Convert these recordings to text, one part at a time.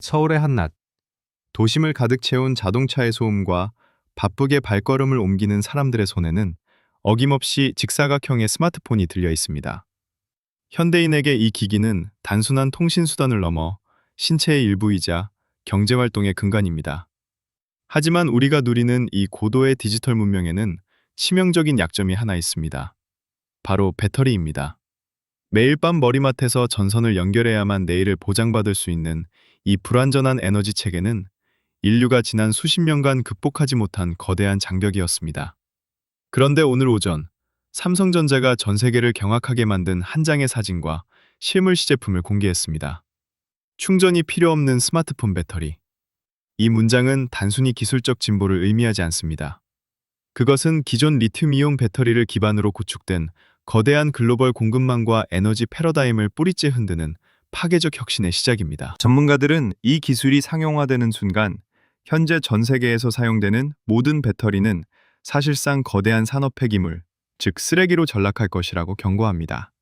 서울의 한낮, 도심을 가득 채운 자동차의 소음과 바쁘게 발걸음을 옮기는 사람들의 손에는 어김없이 직사각형의 스마트폰이 들려 있습니다. 현대인에게 이 기기는 단순한 통신수단을 넘어 신체의 일부이자 경제활동의 근간입니다. 하지만 우리가 누리는 이 고도의 디지털 문명에는 치명적인 약점이 하나 있습니다. 바로 배터리입니다. 매일 밤 머리맡에서 전선을 연결해야만 내일을 보장받을 수 있는 이 불완전한 에너지 체계는 인류가 지난 수십 년간 극복하지 못한 거대한 장벽이었습니다. 그런데 오늘 오전, 삼성전자가 전 세계를 경악하게 만든 한 장의 사진과 실물 시제품을 공개했습니다. 충전이 필요 없는 스마트폰 배터리. 이 문장은 단순히 기술적 진보를 의미하지 않습니다. 그것은 기존 리튬이온 배터리를 기반으로 구축된 거대한 글로벌 공급망과 에너지 패러다임을 뿌리째 흔드는 파괴적 혁신의 시작입니다. 전문가들은 이 기술이 상용화되는 순간 현재 전 세계에서 사용되는 모든 배터리는 사실상 거대한 산업 폐기물, 즉 쓰레기로 전락할 것이라고 경고합니다.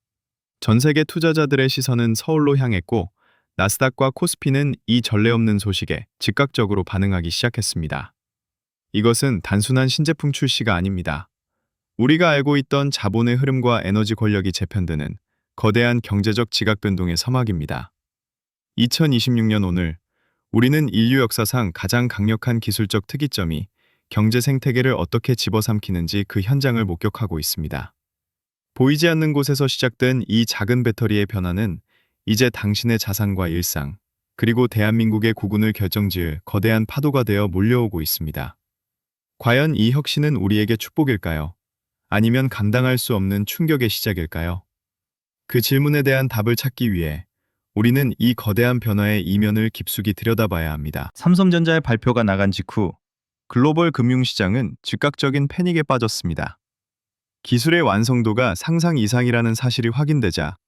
전 세계 투자자들의 시선은 서울로 향했고 나스닥과 코스피는 이 전례 없는 소식에 즉각적으로 반응하기 시작했습니다. 이것은 단순한 신제품 출시가 아닙니다. 우리가 알고 있던 자본의 흐름과 에너지 권력이 재편드는 거대한 경제적 지각 변동의 서막입니다. 2026년 오늘, 우리는 인류 역사상 가장 강력한 기술적 특이점이 경제 생태계를 어떻게 집어삼키는지 그 현장을 목격하고 있습니다. 보이지 않는 곳에서 시작된 이 작은 배터리의 변화는 이제 당신의 자산과 일상, 그리고 대한민국의 국운을 결정지을 거대한 파도가 되어 몰려오고 있습니다. 과연 이 혁신은 우리에게 축복일까요? 아니면 감당할 수 없는 충격의 시작일까요? 그 질문에 대한 답을 찾기 위해 우리는 이 거대한 변화의 이면을 깊숙이 들여다봐야 합니다. 삼성전자의 발표가 나간 직후 글로벌 금융시장은 즉각적인 패닉에 빠졌습니다. 기술의 완성도가 상상 이상이라는 사실이 확인되자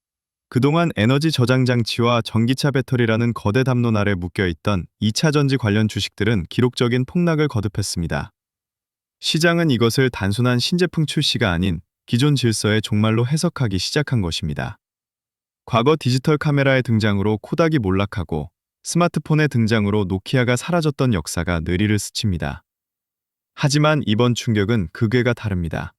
그동안 에너지 저장 장치와 전기차 배터리라는 거대 담론 아래 묶여있던 2차 전지 관련 주식들은 기록적인 폭락을 거듭했습니다. 시장은 이것을 단순한 신제품 출시가 아닌 기존 질서의 종말로 해석하기 시작한 것입니다. 과거 디지털 카메라의 등장으로 코닥이 몰락하고 스마트폰의 등장으로 노키아가 사라졌던 역사가 뇌리를 스칩니다. 하지만 이번 충격은 그 궤가 다릅니다.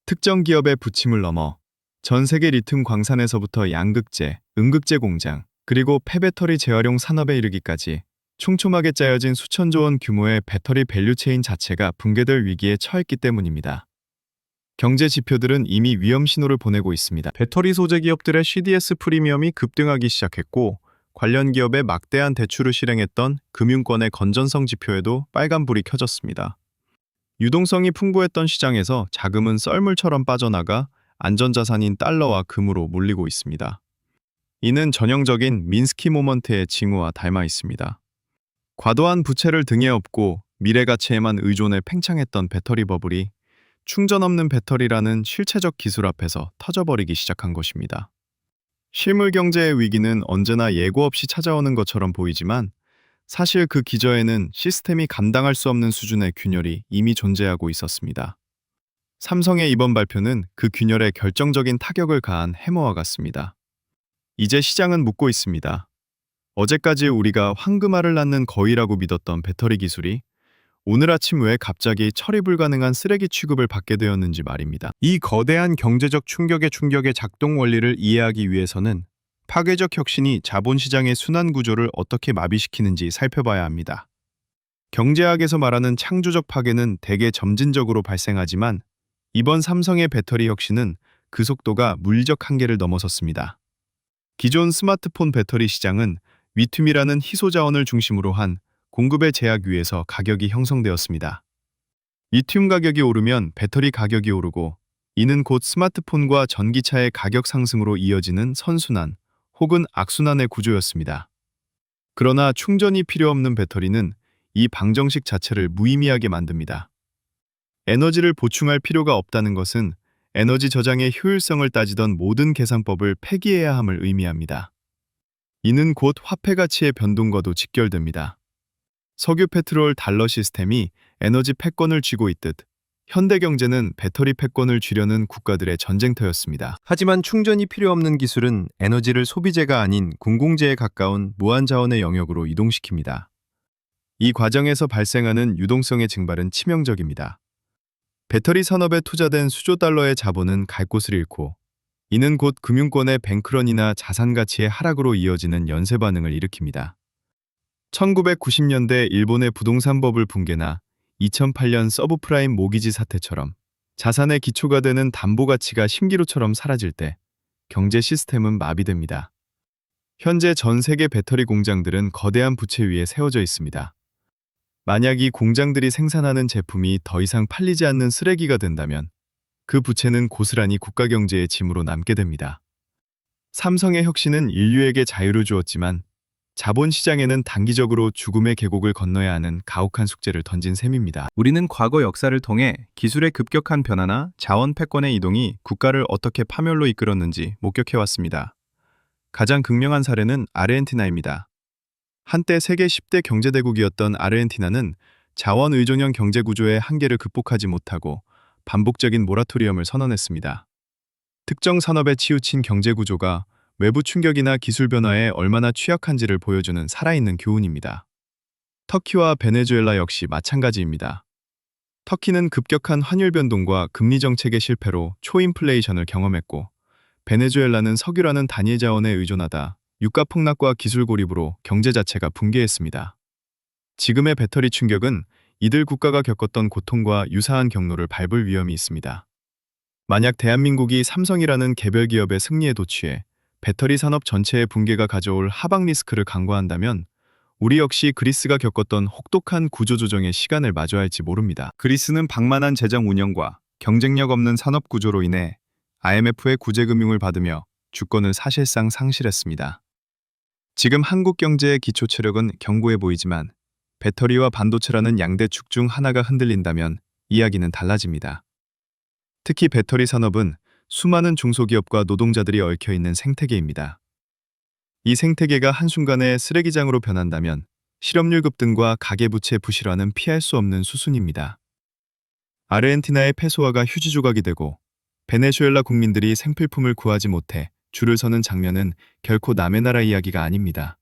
특정 기업의 부침을 넘어 전 세계 리튬 광산에서부터 양극재, 음극재 공장, 그리고 폐배터리 재활용 산업에 이르기까지 촘촘하게 짜여진 수천조 원 규모의 배터리 밸류체인 자체가 붕괴될 위기에 처했기 때문입니다. 경제 지표들은 이미 위험 신호를 보내고 있습니다. 배터리 소재 기업들의 CDS 프리미엄이 급등하기 시작했고 관련 기업의 막대한 대출을 실행했던 금융권의 건전성 지표에도 빨간불이 켜졌습니다. 유동성이 풍부했던 시장에서 자금은 썰물처럼 빠져나가 안전자산인 달러와 금으로 몰리고 있습니다. 이는 전형적인 민스키 모먼트의 징후와 닮아 있습니다. 과도한 부채를 등에 업고 미래 가치에만 의존해 팽창했던 배터리 버블이 충전 없는 배터리라는 실체적 기술 앞에서 터져버리기 시작한 것입니다. 실물 경제의 위기는 언제나 예고 없이 찾아오는 것처럼 보이지만 사실 그 기저에는 시스템이 감당할 수 없는 수준의 균열이 이미 존재하고 있었습니다. 삼성의 이번 발표는 그 균열에 결정적인 타격을 가한 해머와 같습니다. 이제 시장은 묻고 있습니다. 어제까지 우리가 황금알을 낳는 거위라고 믿었던 배터리 기술이 오늘 아침 왜 갑자기 처리 불가능한 쓰레기 취급을 받게 되었는지 말입니다. 이 거대한 경제적 충격의 작동 원리를 이해하기 위해서는 파괴적 혁신이 자본시장의 순환 구조를 어떻게 마비시키는지 살펴봐야 합니다. 경제학에서 말하는 창조적 파괴는 대개 점진적으로 발생하지만 이번 삼성의 배터리 혁신은 그 속도가 물리적 한계를 넘어섰습니다. 기존 스마트폰 배터리 시장은 리튬이라는 희소 자원을 중심으로 한 공급의 제약 위에서 가격이 형성되었습니다. 리튬 가격이 오르면 배터리 가격이 오르고 이는 곧 스마트폰과 전기차의 가격 상승으로 이어지는 선순환 혹은 악순환의 구조였습니다. 그러나 충전이 필요 없는 배터리는 이 방정식 자체를 무의미하게 만듭니다. 에너지를 보충할 필요가 없다는 것은 에너지 저장의 효율성을 따지던 모든 계산법을 폐기해야 함을 의미합니다. 이는 곧 화폐 가치의 변동과도 직결됩니다. 석유 페트롤 달러 시스템이 에너지 패권을 쥐고 있듯 현대경제는 배터리 패권을 쥐려는 국가들의 전쟁터였습니다. 하지만 충전이 필요 없는 기술은 에너지를 소비재가 아닌 공공재에 가까운 무한자원의 영역으로 이동시킵니다. 이 과정에서 발생하는 유동성의 증발은 치명적입니다. 배터리 산업에 투자된 수조 달러의 자본은 갈 곳을 잃고, 이는 곧 금융권의 뱅크런이나 자산 가치의 하락으로 이어지는 연쇄 반응을 일으킵니다. 1990년대 일본의 부동산 버블 붕괴나 2008년 서브프라임 모기지 사태처럼 자산의 기초가 되는 담보 가치가 신기루처럼 사라질 때 경제 시스템은 마비됩니다. 현재 전 세계 배터리 공장들은 거대한 부채 위에 세워져 있습니다. 만약 이 공장들이 생산하는 제품이 더 이상 팔리지 않는 쓰레기가 된다면 그 부채는 고스란히 국가 경제의 짐으로 남게 됩니다. 삼성의 혁신은 인류에게 자유를 주었지만 자본시장에는 단기적으로 죽음의 계곡을 건너야 하는 가혹한 숙제를 던진 셈입니다. 우리는 과거 역사를 통해 기술의 급격한 변화나 자원 패권의 이동이 국가를 어떻게 파멸로 이끌었는지 목격해왔습니다. 가장 극명한 사례는 아르헨티나입니다. 한때 세계 10대 경제대국이었던 아르헨티나는 자원 의존형 경제 구조의 한계를 극복하지 못하고 반복적인 모라토리엄을 선언했습니다. 특정 산업에 치우친 경제 구조가 외부 충격이나 기술 변화에 얼마나 취약한지를 보여주는 살아있는 교훈입니다. 터키와 베네수엘라 역시 마찬가지입니다. 터키는 급격한 환율 변동과 금리 정책의 실패로 초인플레이션을 경험했고, 베네수엘라는 석유라는 단일 자원에 의존하다 유가 폭락과 기술 고립으로 경제 자체가 붕괴했습니다. 지금의 배터리 충격은 이들 국가가 겪었던 고통과 유사한 경로를 밟을 위험이 있습니다. 만약 대한민국이 삼성이라는 개별 기업의 승리에 도취해 배터리 산업 전체의 붕괴가 가져올 하방 리스크를 간과한다면 우리 역시 그리스가 겪었던 혹독한 구조조정의 시간을 마주해야 할지 모릅니다. 그리스는 방만한 재정 운영과 경쟁력 없는 산업 구조로 인해 IMF의 구제금융을 받으며 주권을 사실상 상실했습니다. 지금 한국 경제의 기초 체력은 견고해 보이지만 배터리와 반도체라는 양대 축 중 하나가 흔들린다면 이야기는 달라집니다. 특히 배터리 산업은 수많은 중소기업과 노동자들이 얽혀있는 생태계입니다. 이 생태계가 한순간에 쓰레기장으로 변한다면 실업률 급등과 가계부채 부실화는 피할 수 없는 수순입니다. 아르헨티나의 페소화가 휴지 조각이 되고 베네수엘라 국민들이 생필품을 구하지 못해 줄을 서는 장면은 결코 남의 나라 이야기가 아닙니다.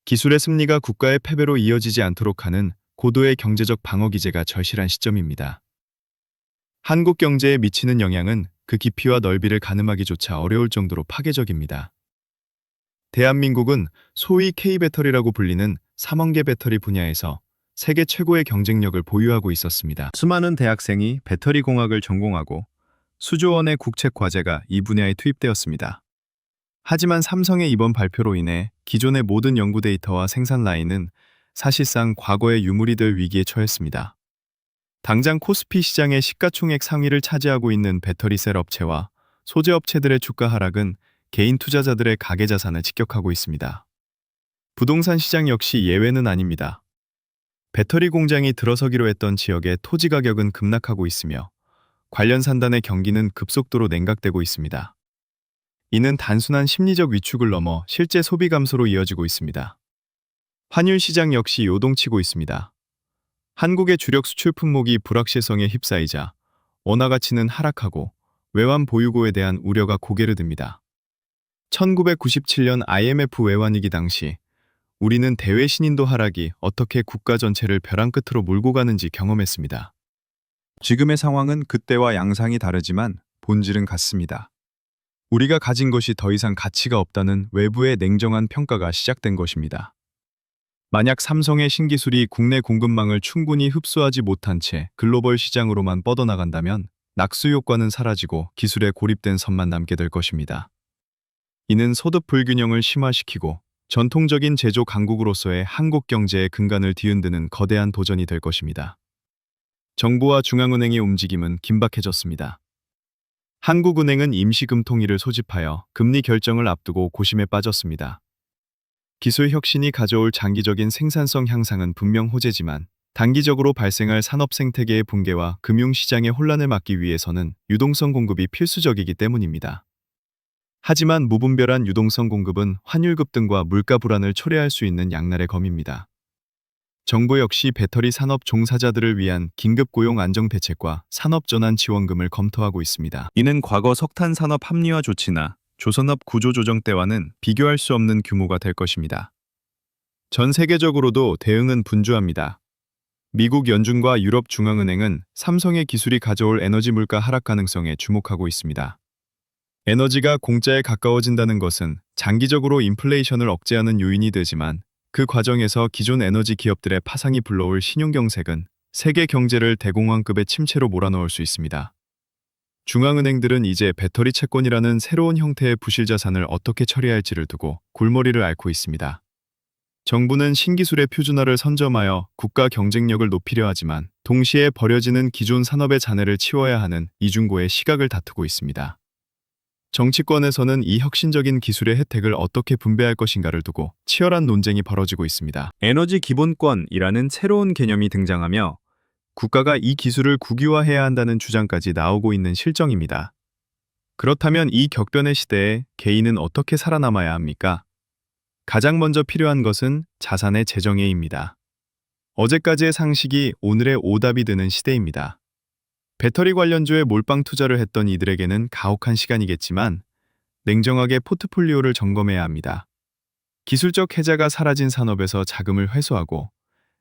기술의 승리가 국가의 패배로 이어지지 않도록 하는 고도의 경제적 방어 기제가 절실한 시점입니다. 한국 경제에 미치는 영향은 그 깊이와 넓이를 가늠하기조차 어려울 정도로 파괴적입니다. 대한민국은 소위 K배터리라고 불리는 3원계 배터리 분야에서 세계 최고의 경쟁력을 보유하고 있었습니다. 수많은 대학생이 배터리 공학을 전공하고 수조 원의 국책 과제가 이 분야에 투입되었습니다. 하지만 삼성의 이번 발표로 인해 기존의 모든 연구 데이터와 생산 라인은 사실상 과거의 유물이 될 위기에 처했습니다. 당장 코스피 시장의 시가총액 상위를 차지하고 있는 배터리 셀 업체와 소재 업체들의 주가 하락은 개인 투자자들의 가계 자산을 직격하고 있습니다. 부동산 시장 역시 예외는 아닙니다. 배터리 공장이 들어서기로 했던 지역의 토지 가격은 급락하고 있으며 관련 산단의 경기는 급속도로 냉각되고 있습니다. 이는 단순한 심리적 위축을 넘어 실제 소비 감소로 이어지고 있습니다. 환율 시장 역시 요동치고 있습니다. 한국의 주력 수출 품목이 불확실성에 휩싸이자 원화 가치는 하락하고 외환 보유고에 대한 우려가 고개를 듭니다. 1997년 IMF 외환위기 당시 우리는 대외 신인도 하락이 어떻게 국가 전체를 벼랑 끝으로 몰고 가는지 경험했습니다. 지금의 상황은 그때와 양상이 다르지만 본질은 같습니다. 우리가 가진 것이 더 이상 가치가 없다는 외부의 냉정한 평가가 시작된 것입니다. 만약 삼성의 신기술이 국내 공급망을 충분히 흡수하지 못한 채 글로벌 시장으로만 뻗어나간다면 낙수 효과는 사라지고 기술에 고립된 선만 남게 될 것입니다. 이는 소득 불균형을 심화시키고 전통적인 제조 강국으로서의 한국 경제의 근간을 뒤흔드는 거대한 도전이 될 것입니다. 정부와 중앙은행의 움직임은 긴박해졌습니다. 한국은행은 임시금통위를 소집하여 금리 결정을 앞두고 고심에 빠졌습니다. 기술 혁신이 가져올 장기적인 생산성 향상은 분명 호재지만 단기적으로 발생할 산업 생태계의 붕괴와 금융시장의 혼란을 막기 위해서는 유동성 공급이 필수적이기 때문입니다. 하지만 무분별한 유동성 공급은 환율 급등과 물가 불안을 초래할 수 있는 양날의 검입니다. 정부 역시 배터리 산업 종사자들을 위한 긴급 고용 안정 대책과 산업 전환 지원금을 검토하고 있습니다. 이는 과거 석탄 산업 합리화 조치나 조선업 구조 조정 때와는 비교할 수 없는 규모가 될 것입니다. 전 세계적으로도 대응은 분주합니다. 미국 연준과 유럽 중앙은행은 삼성의 기술이 가져올 에너지 물가 하락 가능성에 주목하고 있습니다. 에너지가 공짜에 가까워진다는 것은 장기적으로 인플레이션을 억제하는 요인이 되지만 그 과정에서 기존 에너지 기업들의 파상이 불러올 신용경색은 세계 경제를 대공황급의 침체로 몰아넣을 수 있습니다. 중앙은행들은 이제 배터리 채권이라는 새로운 형태의 부실 자산을 어떻게 처리할지를 두고 골머리를 앓고 있습니다. 정부는 신기술의 표준화를 선점하여 국가 경쟁력을 높이려 하지만 동시에 버려지는 기존 산업의 잔해를 치워야 하는 이중고의 시각을 다투고 있습니다. 정치권에서는 이 혁신적인 기술의 혜택을 어떻게 분배할 것인가를 두고 치열한 논쟁이 벌어지고 있습니다. 에너지 기본권이라는 새로운 개념이 등장하며 국가가 이 기술을 국유화해야 한다는 주장까지 나오고 있는 실정입니다. 그렇다면 이 격변의 시대에 개인은 어떻게 살아남아야 합니까? 가장 먼저 필요한 것은 자산의 재정예입니다. 어제까지의 상식이 오늘의 오답이 되는 시대입니다. 배터리 관련주에 몰빵 투자를 했던 이들에게는 가혹한 시간이겠지만 냉정하게 포트폴리오를 점검해야 합니다. 기술적 해자가 사라진 산업에서 자금을 회수하고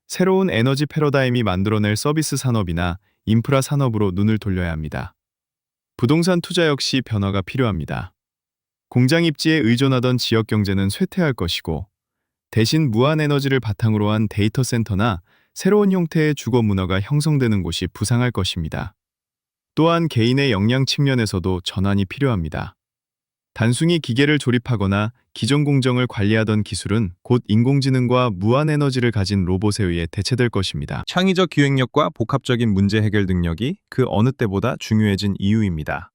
새로운 에너지 패러다임이 만들어낼 서비스 산업이나 인프라 산업으로 눈을 돌려야 합니다. 부동산 투자 역시 변화가 필요합니다. 공장 입지에 의존하던 지역 경제는 쇠퇴할 것이고 대신 무한 에너지를 바탕으로 한 데이터 센터나 새로운 형태의 주거 문화가 형성되는 곳이 부상할 것입니다. 또한 개인의 역량 측면에서도 전환이 필요합니다. 단순히 기계를 조립하거나 기존 공정을 관리하던 기술은 곧 인공지능과 무한 에너지를 가진 로봇에 의해 대체될 것입니다. 창의적 기획력과 복합적인 문제 해결 능력이 그 어느 때보다 중요해진 이유입니다.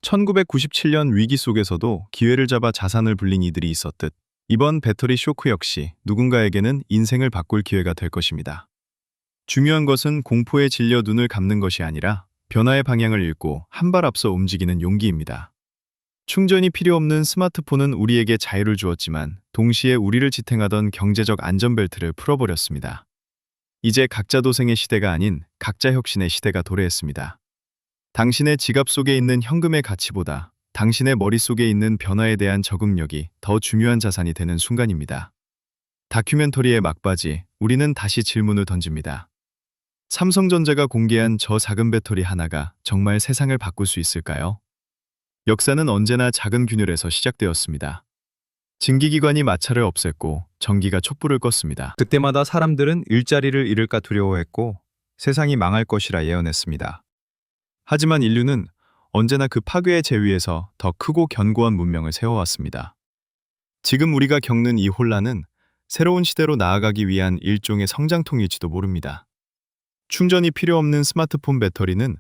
1997년 위기 속에서도 기회를 잡아 자산을 불린 이들이 있었듯 이번 배터리 쇼크 역시 누군가에게는 인생을 바꿀 기회가 될 것입니다. 중요한 것은 공포에 질려 눈을 감는 것이 아니라 변화의 방향을 읽고 한 발 앞서 움직이는 용기입니다. 충전이 필요 없는 스마트폰은 우리에게 자유를 주었지만 동시에 우리를 지탱하던 경제적 안전벨트를 풀어버렸습니다. 이제 각자 도생의 시대가 아닌 각자 혁신의 시대가 도래했습니다. 당신의 지갑 속에 있는 현금의 가치보다 당신의 머릿속에 있는 변화에 대한 적응력이 더 중요한 자산이 되는 순간입니다. 다큐멘터리의 막바지, 우리는 다시 질문을 던집니다. 삼성전자가 공개한 저 작은 배터리 하나가 정말 세상을 바꿀 수 있을까요? 역사는 언제나 작은 균열에서 시작되었습니다. 증기기관이 마찰을 없앴고 전기가 촛불을 껐습니다. 그때마다 사람들은 일자리를 잃을까 두려워했고 세상이 망할 것이라 예언했습니다. 하지만 인류는 언제나 그 파괴의 제위에서 더 크고 견고한 문명을 세워왔습니다. 지금 우리가 겪는 이 혼란은 새로운 시대로 나아가기 위한 일종의 성장통일지도 모릅니다. 충전이 필요 없는 스마트폰 배터리는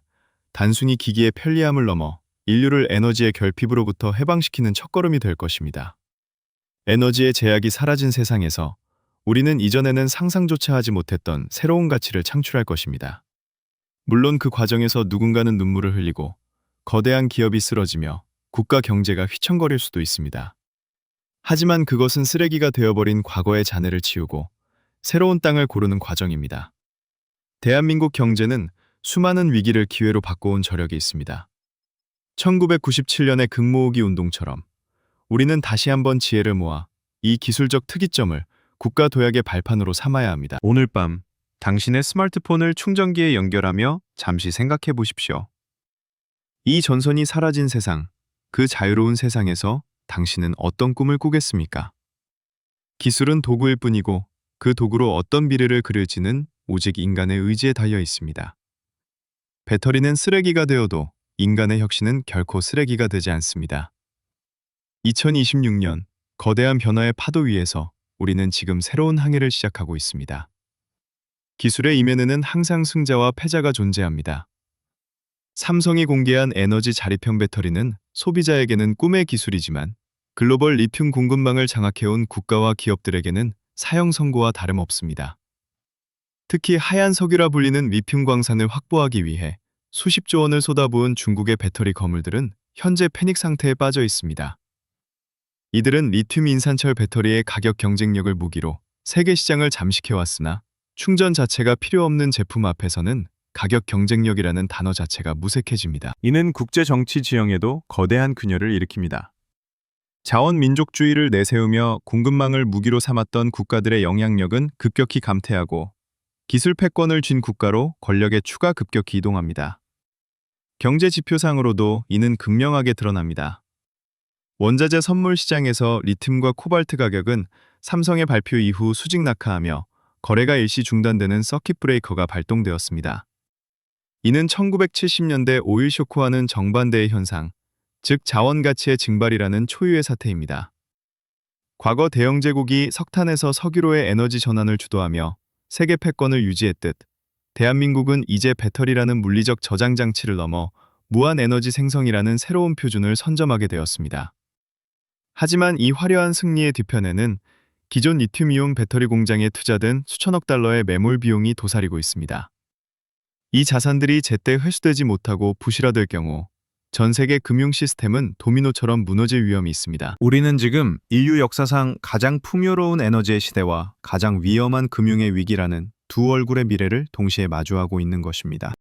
단순히 기기의 편리함을 넘어 인류를 에너지의 결핍으로부터 해방시키는 첫걸음이 될 것입니다. 에너지의 제약이 사라진 세상에서 우리는 이전에는 상상조차 하지 못했던 새로운 가치를 창출할 것입니다. 물론 그 과정에서 누군가는 눈물을 흘리고 거대한 기업이 쓰러지며 국가 경제가 휘청거릴 수도 있습니다. 하지만 그것은 쓰레기가 되어버린 과거의 잔해를 치우고 새로운 땅을 고르는 과정입니다. 대한민국 경제는 수많은 위기를 기회로 바꿔온 저력이 있습니다. 1997년의 극모으기 운동처럼 우리는 다시 한번 지혜를 모아 이 기술적 특이점을 국가 도약의 발판으로 삼아야 합니다. 오늘 밤 당신의 스마트폰을 충전기에 연결하며 잠시 생각해 보십시오. 이 전선이 사라진 세상, 그 자유로운 세상에서 당신은 어떤 꿈을 꾸겠습니까? 기술은 도구일 뿐이고 그 도구로 어떤 미래를 그릴지는 오직 인간의 의지에 달려 있습니다. 배터리는 쓰레기가 되어도 인간의 혁신은 결코 쓰레기가 되지 않습니다. 2026년 거대한 변화의 파도 위에서 우리는 지금 새로운 항해를 시작하고 있습니다. 기술의 이면에는 항상 승자와 패자가 존재합니다. 삼성이 공개한 에너지 자립형 배터리는 소비자에게는 꿈의 기술이지만 글로벌 리튬 공급망을 장악해온 국가와 기업들에게는 사형 선고와 다름없습니다. 특히 하얀 석유라 불리는 리튬 광산을 확보하기 위해 수십조 원을 쏟아부은 중국의 배터리 거물들은 현재 패닉 상태에 빠져 있습니다. 이들은 리튬 인산철 배터리의 가격 경쟁력을 무기로 세계 시장을 잠식해왔으나 충전 자체가 필요 없는 제품 앞에서는 가격 경쟁력이라는 단어 자체가 무색해집니다. 이는 국제 정치 지형에도 거대한 균열을 일으킵니다. 자원 민족주의를 내세우며 공급망을 무기로 삼았던 국가들의 영향력은 급격히 감퇴하고 기술 패권을 쥔 국가로 권력의 추가 급격히 이동합니다. 경제 지표상으로도 이는 극명하게 드러납니다. 원자재 선물 시장에서 리튬과 코발트 가격은 삼성의 발표 이후 수직 낙하하며 거래가 일시 중단되는 서킷 브레이커가 발동되었습니다. 이는 1970년대 오일 쇼크와는 정반대의 현상, 즉 자원 가치의 증발이라는 초유의 사태입니다. 과거 대영 제국이 석탄에서 석유로의 에너지 전환을 주도하며 세계 패권을 유지했듯 대한민국은 이제 배터리라는 물리적 저장 장치를 넘어 무한 에너지 생성이라는 새로운 표준을 선점하게 되었습니다. 하지만 이 화려한 승리의 뒤편에는 기존 리튬이온 배터리 공장에 투자된 수천억 달러의 매몰 비용이 도사리고 있습니다. 이 자산들이 제때 회수되지 못하고 부실화될 경우 전 세계 금융 시스템은 도미노처럼 무너질 위험이 있습니다. 우리는 지금 인류 역사상 가장 풍요로운 에너지의 시대와 가장 위험한 금융의 위기라는 두 얼굴의 미래를 동시에 마주하고 있는 것입니다.